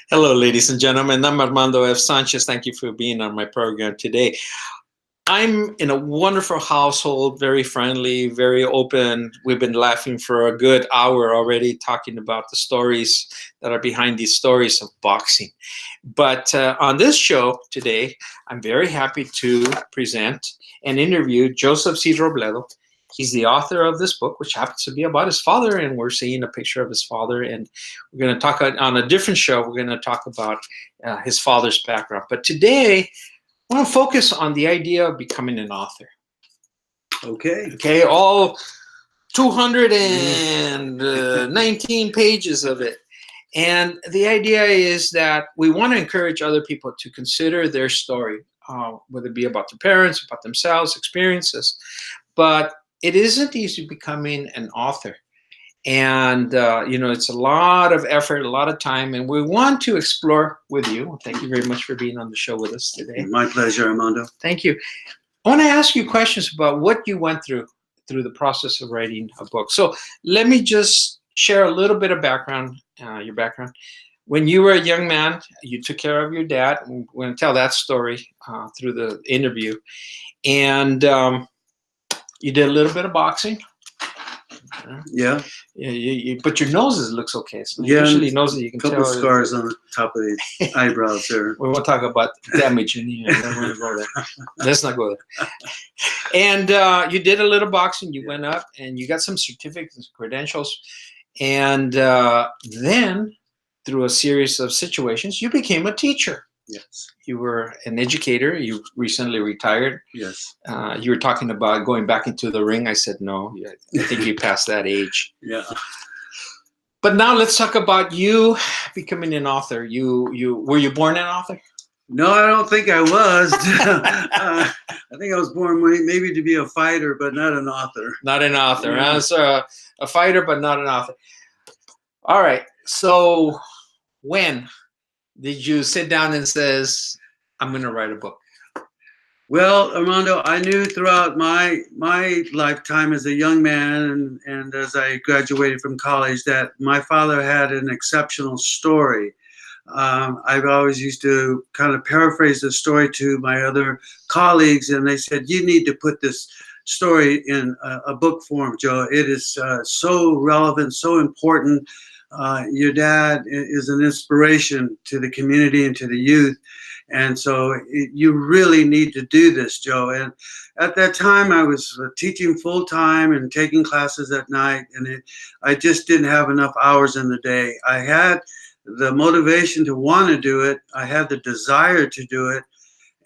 Hello, ladies and gentlemen. I'm Armando F. Sanchez. Thank you for being on my program today. I'm in a wonderful household, very friendly, very open. We've been laughing for a good hour already, talking about the stories that are behind these stories of boxing. But on this show today, I'm very happy to present and interview Joseph C. Robledo. He's the author of this book, which happens to be about his father, and we're seeing a picture of his father. And we're going to talk on a different show. We're going to talk about his father's background. But today, I want to focus on the idea of becoming an author. Okay. Okay, all 219 pages of it. And the idea is that we want to encourage other people to consider their story, whether it be about their parents, about themselves, experiences. But it isn't easy becoming an author. And, it's a lot of effort, a lot of time, and we want to explore with you. Thank you very much for being on the show with us today. My pleasure, Armando. Thank you. I want to ask you questions about what you went through the process of writing a book. So let me just share a little bit of background, your background. When you were a young man, you took care of your dad. We're going to tell that story through the interview. And you did a little bit of boxing. Yeah. But your noses looks okay. So yeah. Usually noses you can tell. A couple scars on the top of the eyebrows there. We won't talk about damage in here. Don't want to go there. Let's not go there. And you did a little boxing. You went up and you got some certificates, credentials. And then through a series of situations, you became a teacher. Yes. You were an educator. You recently retired. Yes. You were talking about going back into the ring. I said, no, I think you passed that age. Yeah. But now let's talk about you becoming an author. Were you born an author? No, I don't think I was. I think I was born maybe to be a fighter, but not an author. Not an author. Yeah. So a fighter, but not an author. All right. So when did you sit down and says, I'm going to write a book? Well, Armando, I knew throughout my lifetime as a young man and as I graduated from college that my father had an exceptional story. I've always used to kind of paraphrase the story to my other colleagues, and they said, you need to put this story in a book form, Joe. It is so relevant, so important. Your dad is an inspiration to the community and to the youth. And so you really need to do this, Joe. And at that time, I was teaching full time and taking classes at night. And I just didn't have enough hours in the day. I had the motivation to want to do it. I had the desire to do it.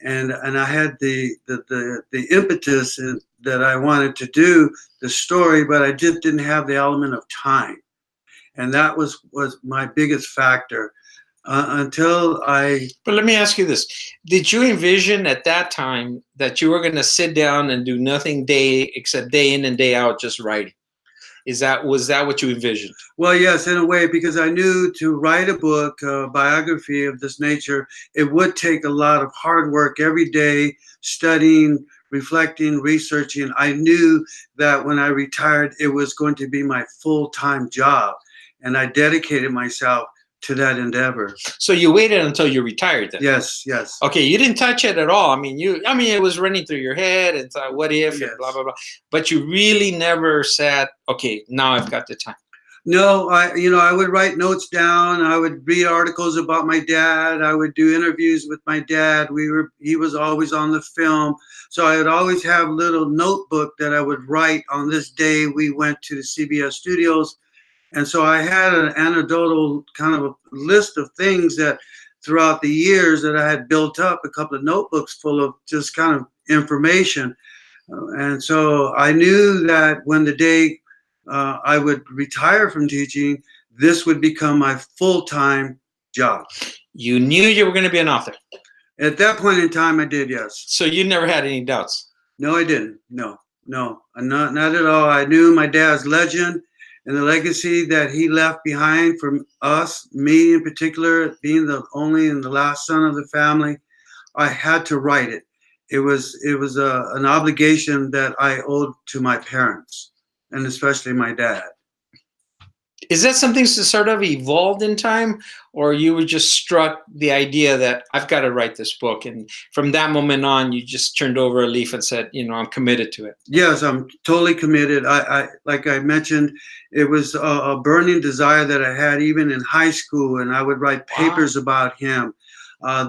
And I had the impetus that I wanted to do the story, but I just didn't have the element of time. And that was my biggest factor. Until I... But let me ask you this. Did you envision at that time that you were going to sit down and do nothing except day in and day out just writing? Was that what you envisioned? Well, yes, in a way, because I knew to write a book, a biography of this nature, it would take a lot of hard work every day, studying, reflecting, researching. I knew that when I retired, it was going to be my full-time job. And I dedicated myself to that endeavor. So you waited until you retired then? Yes. Okay, you didn't touch it at all. I mean, it was running through your head and thought, what if, yes. And blah, blah, blah. But you really never said, okay, now I've got the time. No, I would write notes down. I would read articles about my dad. I would do interviews with my dad. He was always on the film. So I would always have a little notebook that I would write on this day we went to the CBS studios. And so I had an anecdotal kind of a list of things that throughout the years that I had built up, a couple of notebooks full of just kind of information. And so I knew that when the day I would retire from teaching, this would become my full-time job. You knew you were going to be an author? At that point in time, I did, yes. So you never had any doubts? No, I didn't. No, not at all. I knew my dad's legend and the legacy that he left behind for us, me in particular, being the only and the last son of the family. I had to write it. It was an obligation that I owed to my parents, and especially my dad. Is that something that sort of evolved in time, or you were just struck the idea that I've got to write this book, and from that moment on, you just turned over a leaf and said, I'm committed to it? Yes, I'm totally committed. I like I mentioned, it was a burning desire that I had even in high school, and I would write papers about him.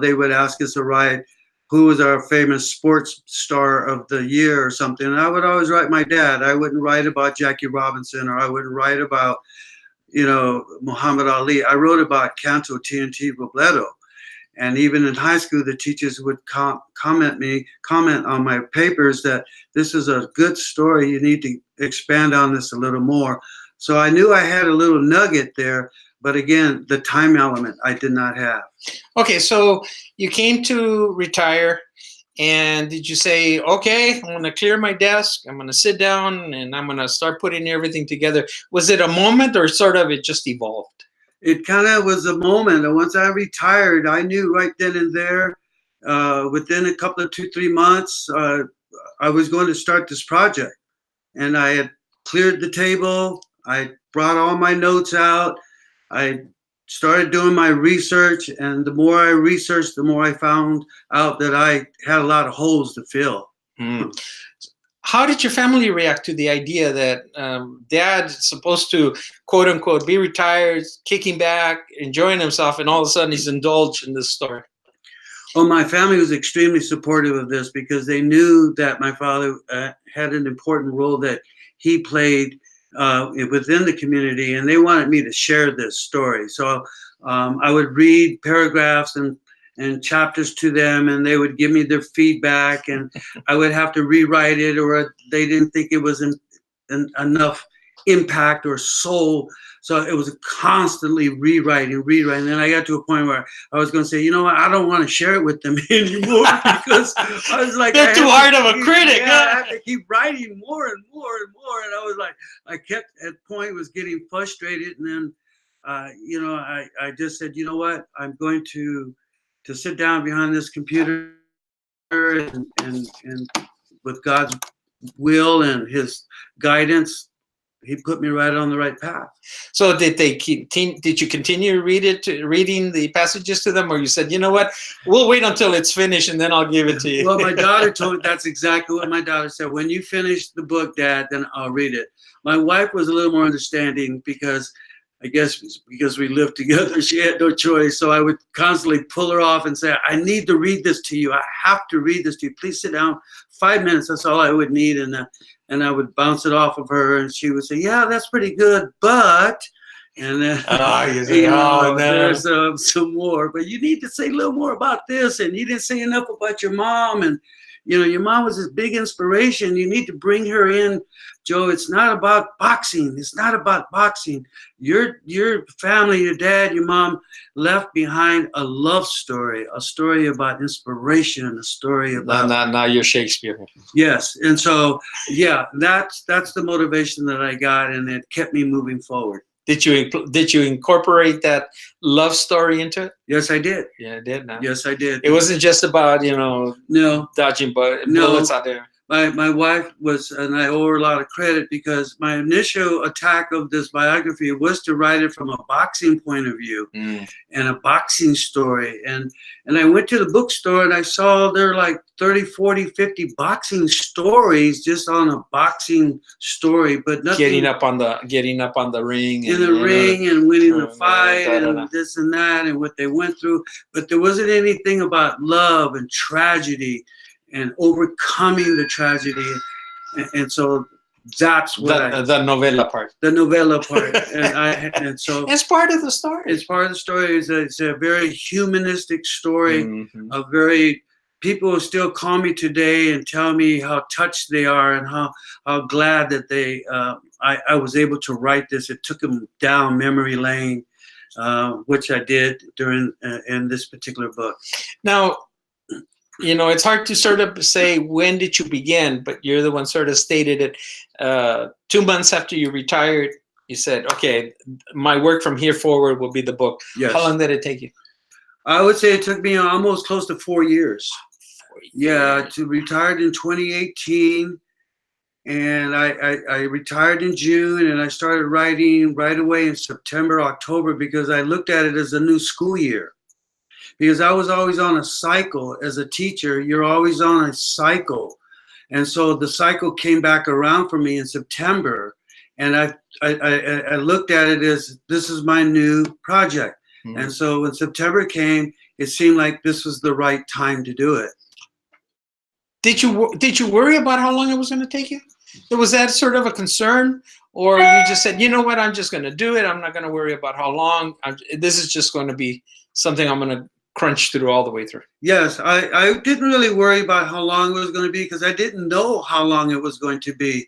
They would ask us to write who was our famous sports star of the year or something, and I would always write my dad. I wouldn't write about Jackie Robinson, or I wouldn't write about Muhammad Ali. I wrote about Canto C Robledo. And even in high school, the teachers would comment on my papers that this is a good story. You need to expand on this a little more. So I knew I had a little nugget there, but again, the time element I did not have. Okay, so you came to retire, and did you say, okay, I'm going to clear my desk, I'm going to sit down, and I'm going to start putting everything together? Was it a moment, or sort of it just evolved? It kind of was a moment. And once I retired, I knew right then and there, within a couple of 2-3 months, I was going to start this project. And I had cleared the table. I brought all my notes out. I started doing my research. And the more I researched, the more I found out that I had a lot of holes to fill. Mm. How did your family react to the idea that Dad's supposed to, quote unquote, be retired, kicking back, enjoying himself, and all of a sudden he's indulged in this story? Well, my family was extremely supportive of this because they knew that my father had an important role that he played within the community, and they wanted me to share this story. So I would read paragraphs and chapters to them, and they would give me their feedback, and I would have to rewrite it, or they didn't think it was enough impact or soul. So it was constantly rewriting. And then I got to a point where I was going to say, you know what, I don't want to share it with them anymore because I was like, they're too hard of a critic. Yeah, I have to keep writing more and more and more. And I was like, I kept at point was getting frustrated. And then, I just said, you know what, I'm going to sit down behind this computer and with God's will and his guidance, he put me right on the right path. So did you continue reading the passages to them, or you said, you know what, we'll wait until it's finished and then I'll give it to you? Well, my daughter told me that's exactly what my daughter said. When you finish the book, Dad, then I'll read it. My wife was a little more understanding because I guess because we lived together, she had no choice. So I would constantly pull her off and say, I need to read this to you. I have to read this to you. Please sit down. 5 minutes, that's all I would need. And I would bounce it off of her, and she would say, yeah, that's pretty good, but, and then there's some more. But you need to say a little more about this, and you didn't say enough about your mom. And, your mom was this big inspiration. You need to bring her in, Joe. It's not about boxing. It's not about boxing. Your family, your dad, your mom left behind a love story, a story about inspiration, a story about. Now you're Shakespeare. Yes, and so that's the motivation that I got, and it kept me moving forward. Did you incorporate that love story into it? Yes, I did. Yeah, I did. No? Yes, I did. It wasn't just about dodging bullets out there. My wife was, and I owe her a lot of credit because my initial attack of this biography was to write it from a boxing point of view and a boxing story. And I went to the bookstore and I saw there like 30, 40, 50 boxing stories just on a boxing story, but nothing. Getting up on the ring. In the ring and winning the fight and this and that and what they went through. But there wasn't anything about love and tragedy and overcoming the tragedy, and so that's what the novella part. The novella part, and so it's part of the story. It's part of the story. It's a very humanistic story. Mm-hmm. People still call me today and tell me how touched they are and how glad that I was able to write this. It took them down memory lane, which I did during in this particular book. Now, it's hard to sort of say when did you begin, but you're the one sort of stated it. 2 months after you retired, you said, okay, my work from here forward will be the book. Yes. How long did it take you? I would say it took me almost close to 4 years. 4 years. Yeah, to retired in 2018. And I retired in June, and I started writing right away in September, October, because I looked at it as a new school year. Because I was always on a cycle as a teacher. You're always on a cycle. And so the cycle came back around for me in September. And I looked at it as this is my new project. Mm-hmm. And so when September came, it seemed like this was the right time to do it. Did you worry about how long it was going to take you? Was that sort of a concern? Or you just said, you know what, I'm just going to do it. I'm not going to worry about how long. This is just going to be something I'm going to crunch through all the way through. Yes, I didn't really worry about how long it was going to be because I didn't know how long it was going to be.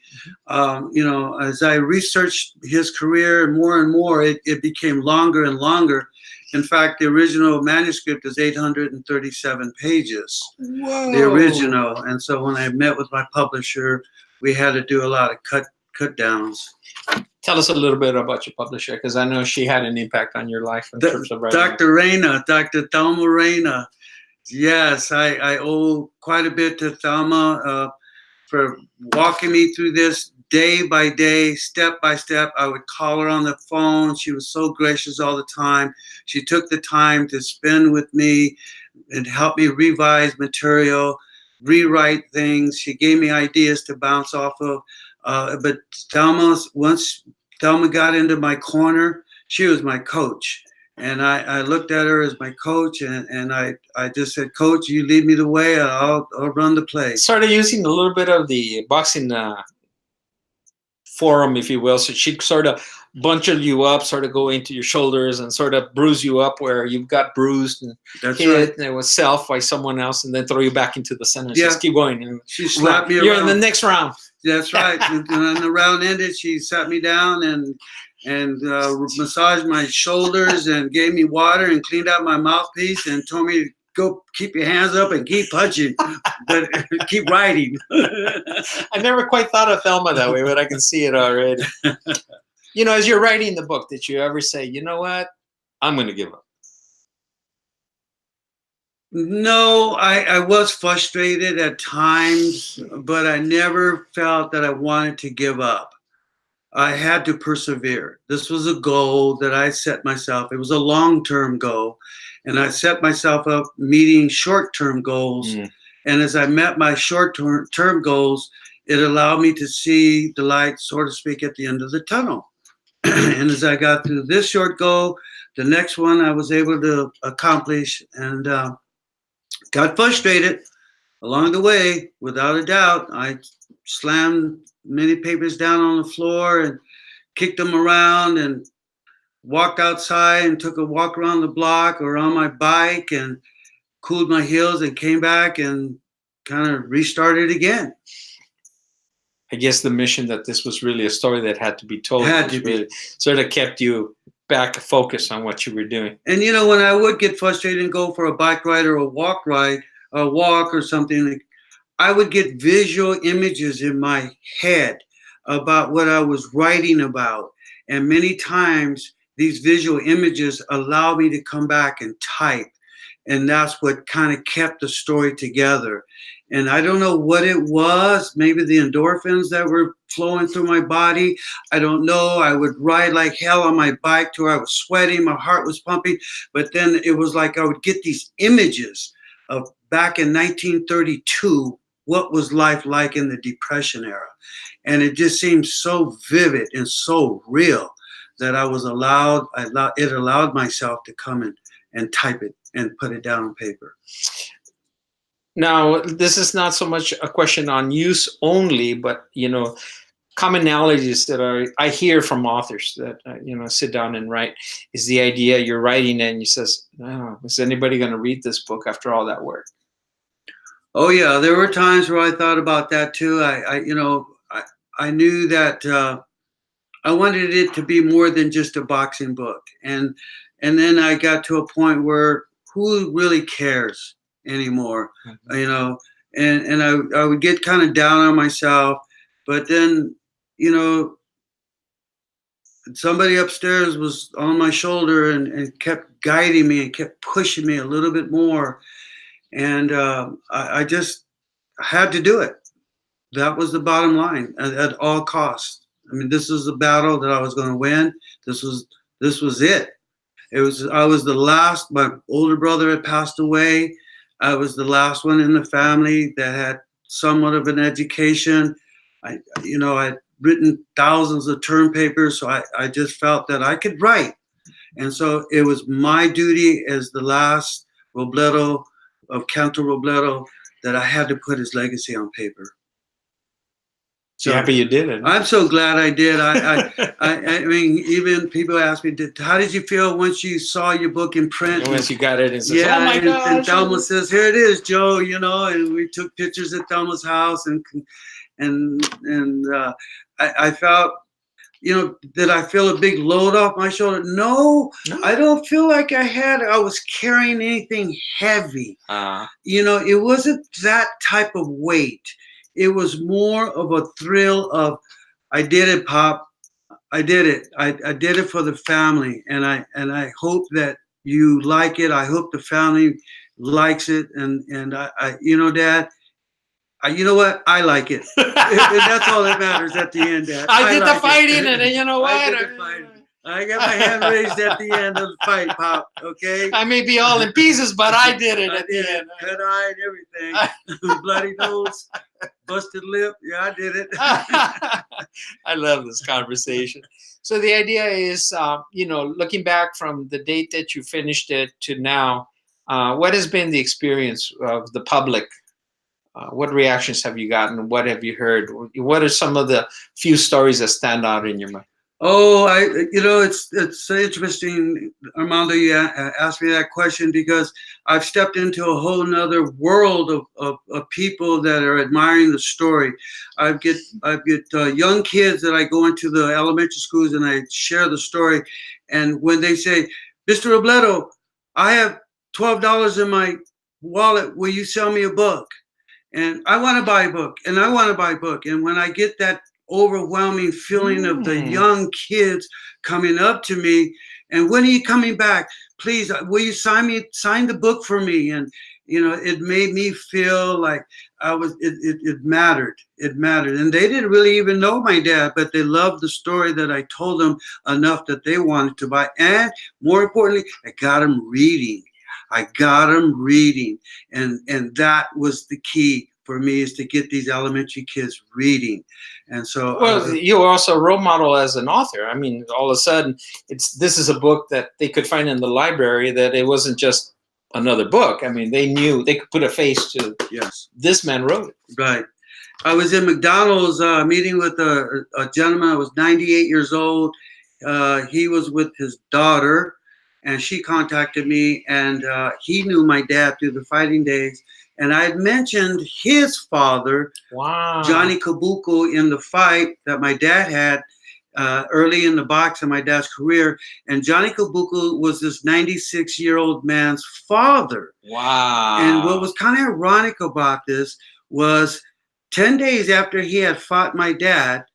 As I researched his career more and more, it became longer and longer. In fact, the original manuscript is 837 pages. Whoa. The original. And so when I met with my publisher, we had to do a lot of cut downs. Tell us a little bit about your publisher, because I know she had an impact on your life in terms of writing. Dr. Thelma Reyna. Yes, I owe quite a bit to Thelma for walking me through this day by day, step by step. I would call her on the phone. She was so gracious all the time. She took the time to spend with me and help me revise material, rewrite things. She gave me ideas to bounce off of. But once Thelma got into my corner, she was my coach. And I looked at her as my coach, and I just said, Coach, you lead me the way, I'll run the play. Started using a little bit of the boxing forum, if you will. So she'd sort of bunchel you up, sort of go into your shoulders and sort of bruise you up where you've got bruised and That's hit, right. and it was self by someone else, and then throw you back into the center. Yeah. Just keep going. And she slapped me around. You're in the next round. That's right. And when the round ended, she sat me down and massaged my shoulders and gave me water and cleaned out my mouthpiece and told me to go keep your hands up and keep punching, but keep writing. I never quite thought of Thelma that way, but I can see it already. As you're writing the book, did you ever say, you know what, I'm going to give up? No, I was frustrated at times, but I never felt that I wanted to give up. I had to persevere. This was a goal that I set myself. It was a long-term goal, and I set myself up meeting short-term goals. Mm. And as I met my short-term goals, it allowed me to see the light, so to speak, at the end of the tunnel. And as I got through this short goal, the next one I was able to accomplish, and got frustrated along the way. Without a doubt, I slammed many papers down on the floor and kicked them around and walked outside and took a walk around the block or on my bike and cooled my heels and came back and kind of restarted again. I guess the mission that this was really a story that had to be told really sort of kept you back focused on what you were doing. And when I would get frustrated and go for a bike ride or a walk or something, I would get visual images in my head about what I was writing about. And many times these visual images allow me to come back and type. And that's what kind of kept the story together. And I don't know what it was, maybe the endorphins that were flowing through my body. I don't know. I would ride like hell on my bike to where I was sweating, my heart was pumping. But then it was like I would get these images of back in 1932, what was life like in the Depression era. And it just seemed so vivid and so real that it allowed myself to come and type it and put it down on paper. Now, this is not so much a question on use only, but, commonalities that I hear from authors that, sit down and write is the idea you're writing and you says, oh, is anybody going to read this book after all that work? Oh, yeah. There were times where I thought about that, too. I knew that I wanted it to be more than just a boxing book. And then I got to a point where who really cares anymore, mm-hmm. And I would get kind of down on myself, but then, somebody upstairs was on my shoulder and kept guiding me and kept pushing me a little bit more. And I just had to do it. that was the bottom line at all costs. I mean, this was the battle that I was going to win. This was it. I was the last. My older brother had passed away. I was the last one in the family that had somewhat of an education. I'd written thousands of term papers, so I just felt that I could write. And so it was my duty as the last Robledo of Canto Robledo that I had to put his legacy on paper. So happy you did it. I'm so glad I did. I mean, even people ask me, how did you feel once you saw your book in print? Once you got it and says, yeah, oh my gosh. And Thelma says, here it is, Joe, and we took pictures at Thelma's house and I felt, did I feel a big load off my shoulder? No, I don't feel like I was carrying anything heavy. It wasn't that type of weight. It was more of a thrill of, I did it, Pop. I did it. I did it for the family, and I hope that you like it. I hope the family likes it, and I Dad. You know what? I like it. That's all that matters at the end, Dad. I did the fighting, and you know what? I did the fighting. I got my hand raised at the end of the fight, Pop. Okay. I may be all in pieces, but I did it at the end. Red eye and everything. Bloody nose, busted lip. Yeah, I did it. I love this conversation. So the idea is, looking back from the date that you finished it to now, what has been the experience of the public? What reactions have you gotten? What have you heard? What are some of the few stories that stand out in your mind? Oh, it's interesting, Armando, you asked me that question because I've stepped into a whole nother world of people that are admiring the story. I get young kids that I go into the elementary schools and I share the story. And when they say, Mr. Robledo, I have $12 in my wallet. Will you sell me a book? And I want to buy a book, and I want to buy a book. And when I get that overwhelming feeling of the young kids coming up to me, and when are you coming back? Please, will you sign the book for me? And it made me feel like it mattered. It mattered. And they didn't really even know my dad, but they loved the story that I told them enough that they wanted to buy. And more importantly, I got them reading. And that was the key for me, is to get these elementary kids reading. And so, well, you were also a role model as an author. I mean, all of a sudden, this is a book that they could find in the library, that it wasn't just another book. I mean, they knew they could put a face to, yes, this man wrote it. Right. I was in McDonald's meeting with a gentleman. I was 98 years old. He was with his daughter, and she contacted me, and he knew my dad through the fighting days. And I had mentioned his father, Johnny Kabuko, in the fight that my dad had early in the box in my dad's career. And Johnny Kabuko was this 96-year-old man's father. Wow. And what was kind of ironic about this was 10 days after he had fought my dad,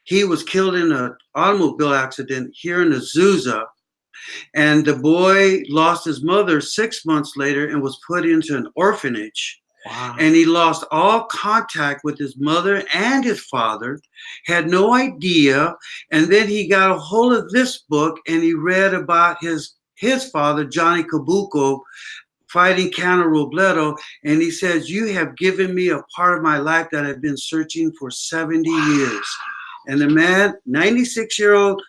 he was killed in an automobile accident here in Azusa. And the boy lost his mother 6 months later and was put into an orphanage. Wow. And he lost all contact with his mother and his father, had no idea. And then he got a hold of this book and he read about his father, Johnny Kabuko, fighting Canto Robledo. And he says, you have given me a part of my life that I've been searching for 70 years. And the man, 96-year-old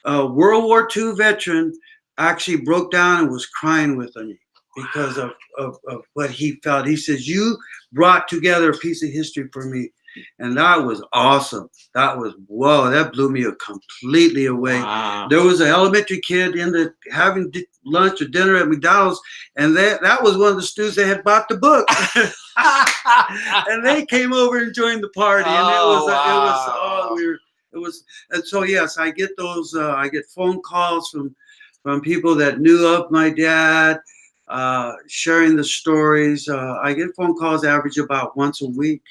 World War II veteran, actually broke down and was crying with me because of what he felt. He says, you brought together a piece of history for me. And that was awesome. That was, whoa, that blew me completely away. Wow. There was an elementary kid having lunch or dinner at McDonald's, and that was one of the students that had bought the book. And they came over and joined the party. And and so yes, I get those. I get phone calls from people that knew of my dad, sharing the stories. I get phone calls average about once a week.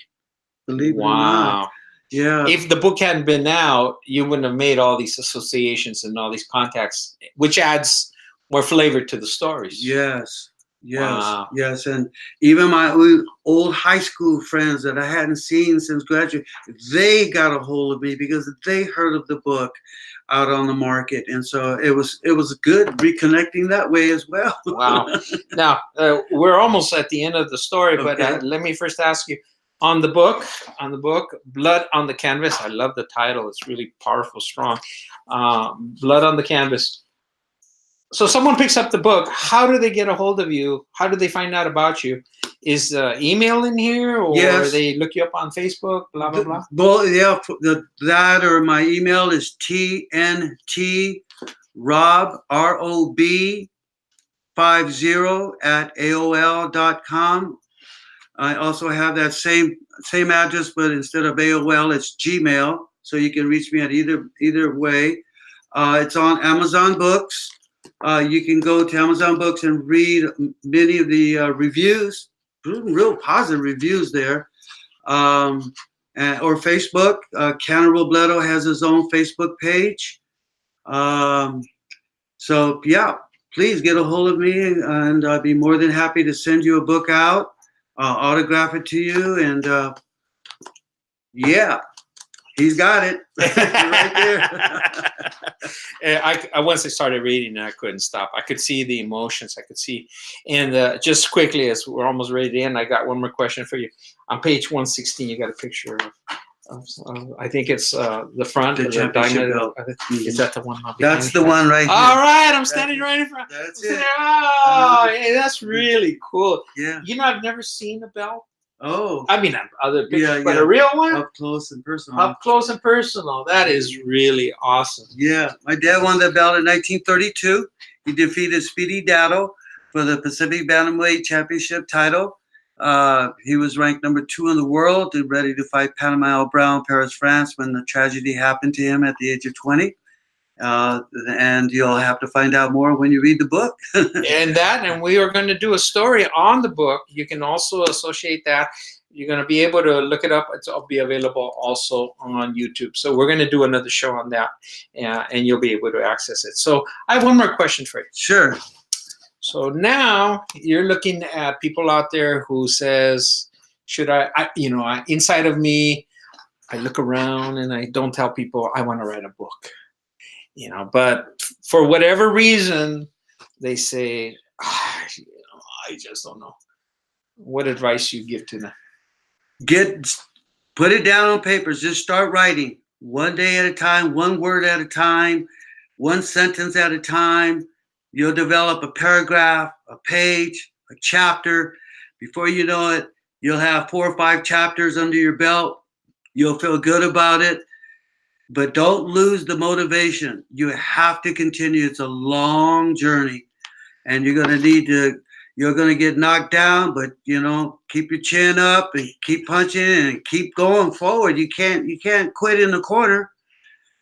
Believe it or not. Yeah. If the book hadn't been out, you wouldn't have made all these associations and all these contacts, which adds more flavor to the stories. Yes. Yes, Wow. yes, and even my old high school friends that I hadn't seen since graduate, they got a hold of me because they heard of the book out on the market, and so it was good reconnecting that way as well. Wow. Now, we're almost at the end of the story, but Okay. let me first ask you, on the book, Blood on the Canvas. I love the title. It's really powerful, strong. Blood on the Canvas. So someone picks up the book. How do they get a hold of you? How do they find out about you? Is email in here, or Yes. they look you up on Facebook? Blah blah blah. Well, yeah, that or my email is TNT Rob ROB 50 @AOL.com. I also have that same address, but instead of AOL, it's Gmail. So you can reach me at either way. It's on Amazon Books. You can go to Amazon Books and read many of the reviews, real positive reviews there. Or Facebook. C Robledo has his own Facebook page. So yeah, please get a hold of me, and I'd be more than happy to send you a book out, autograph it to you, and yeah, he's got it right there. Once I started reading, I couldn't stop. I could see the emotions. I could see, and just quickly, as we're almost ready to end, I got one more question for you. On page 116, you got a picture of I think it's the front, The championship belt. Is that the one? That's the one right here. All right, I'm standing right in front. That's it. Oh, hey, that's really cool. Yeah. You know, I've never seen a belt. Oh. I mean, other pictures, Yeah, but yeah. a real one? Up close and personal. Up close and personal. That is really awesome. Yeah, my dad won that belt in 1932. He defeated Speedy Datto for the Pacific Bantamweight Championship title. He was ranked number 2 in the world and ready to fight Panama Al Brown, Paris, France, when the tragedy happened to him at the age of 20. And you'll have to find out more when you read the book. And we are going to do a story on the book. You can also associate that. You're going to be able to look it up. It'll be available also on YouTube. So we're going to do another show on that, and you'll be able to access it. So I have one more question for you. Sure. So now you're looking at people out there who says, should I inside of me, I look around and I don't tell people I want to write a book. But for whatever reason, they say, I just don't know. What advice you give to them? Put it down on papers. Just start writing one day at a time, one word at a time, one sentence at a time. You'll develop a paragraph, a page, a chapter. Before you know it, you'll have 4 or 5 chapters under your belt. You'll feel good about it. But don't lose the motivation. You have to continue. It's a long journey, and you're going to get knocked down, but keep your chin up and keep punching and keep going forward. You can't quit in the corner.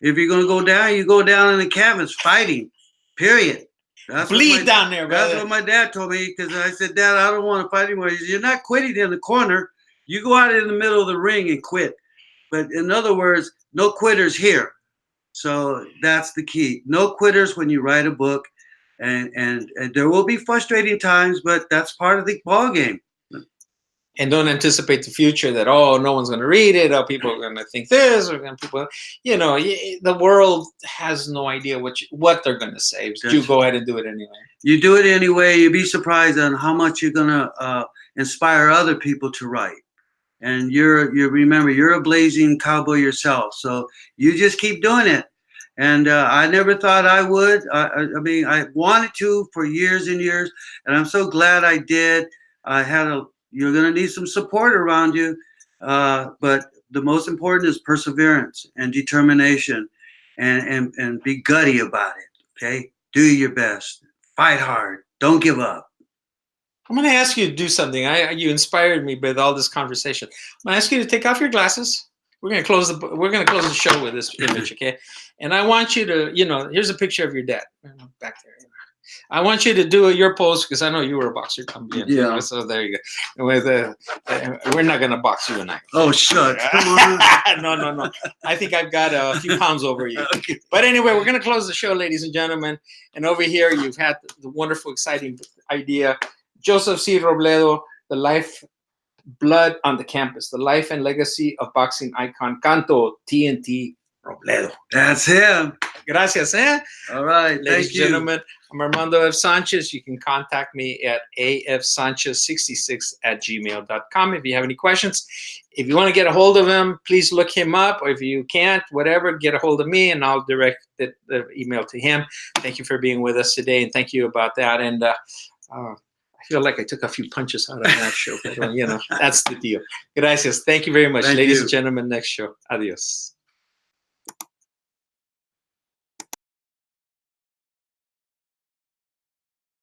If you're going to go down, you go down in the canvas fighting. Period. Bleed down there, brother. That's what my dad told me, because I said, Dad, I don't want to fight anymore. He said, you're not quitting in the corner. You go out in the middle of the ring and quit. But in other words, no quitters here. So that's the key. No quitters when you write a book. And there will be frustrating times, but that's part of the ball game. And don't anticipate the future that, no one's going to read it, people are going to think this, or the world has no idea what they're going to say. But you go ahead and do it anyway. You do it anyway. You'd be surprised on how much you're going to inspire other people to write. And remember, you're a blazing cowboy yourself. So you just keep doing it. And I never thought I would. I wanted to for years and years, and I'm so glad I did. You're going to need some support around you, but the most important is perseverance and determination, and be gutty about it. Okay, do your best, fight hard, don't give up. I'm going to ask you to do something. You inspired me with all this conversation. I'm going to ask you to take off your glasses. We're going to close the show with this image, okay? And I want you to, here's a picture of your dad back there. I want you to do your pose, because I know you were a boxer. Yeah. So there you go. We're not going to box you tonight. Oh, shucks. Come on. No. I think I've got a few pounds over you. Okay. But anyway, we're going to close the show, ladies and gentlemen. And over here, you've had the wonderful, exciting idea Joseph C. Robledo, the life blood on the campus, the life and legacy of boxing icon Canto TNT Robledo. That's him. Gracias, eh? All right. Ladies Thank and you. gentlemen, I'm Armando F. Sanchez. You can contact me at afsanchez66@gmail.com if you have any questions. If you want to get a hold of him, please look him up. Or if you can't, whatever, get a hold of me and I'll direct the email to him. Thank you for being with us today, and thank you about that. And I feel like I took a few punches out of that show, but you know, that's the deal. Gracias. Thank you very much. Thank Ladies you. and gentlemen, next show. Adios.